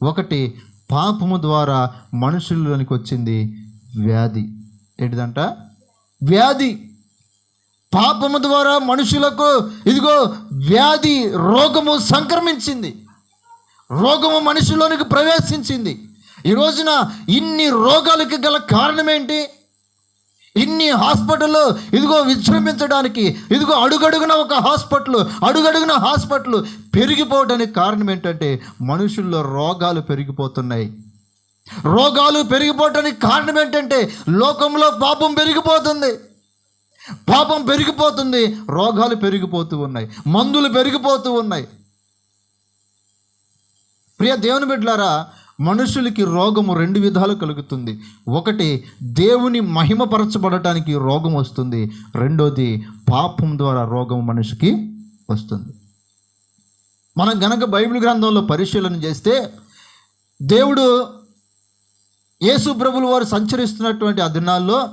ఒకటి, పాపము ద్వారా మనుషుల్లోనికి వచ్చింది వ్యాధి. ఏంటిదంట? వ్యాధి. పాపము ద్వారా మనుషులకు ఇదిగో వ్యాధి, రోగము సంక్రమించింది. రోగము మనుషుల్లోనికి ప్రవేశించింది. ఈ రోజున ఇన్ని రోగాలకి గల కారణం ఏంటి? ఇన్ని హాస్పిటల్లో ఇదిగో విజృంభించడానికి, ఇదిగో అడుగడుగున ఒక హాస్పిటల్, అడుగడుగున హాస్పిటల్ పెరిగిపోవడానికి కారణం ఏంటంటే మనుషుల్లో రోగాలు పెరిగిపోతున్నాయి. రోగాలు పెరిగిపోవడానికి కారణం ఏంటంటే లోకంలో పాపం పెరిగిపోతుంది. పాపం పెరిగిపోతుంది, రోగాలు పెరిగిపోతూ ఉన్నాయి, మందులు పెరిగిపోతూ ఉన్నాయి. ప్రియ దేవుని బిడ్డలారా, మనుషులకి రోగము రెండు విధాలు కలుగుతుంది. ఒకటి, దేవుని మహిమపరచబడటానికి రోగం వస్తుంది. రెండోది, పాపం ద్వారా రోగం మనిషికి వస్తుంది. మనం గనక బైబిల్ గ్రంథంలో పరిశీలన చేస్తే, దేవుడు యేసు ప్రభువుల వారు సంచరిస్తున్నటువంటి ఆ దినాల్లో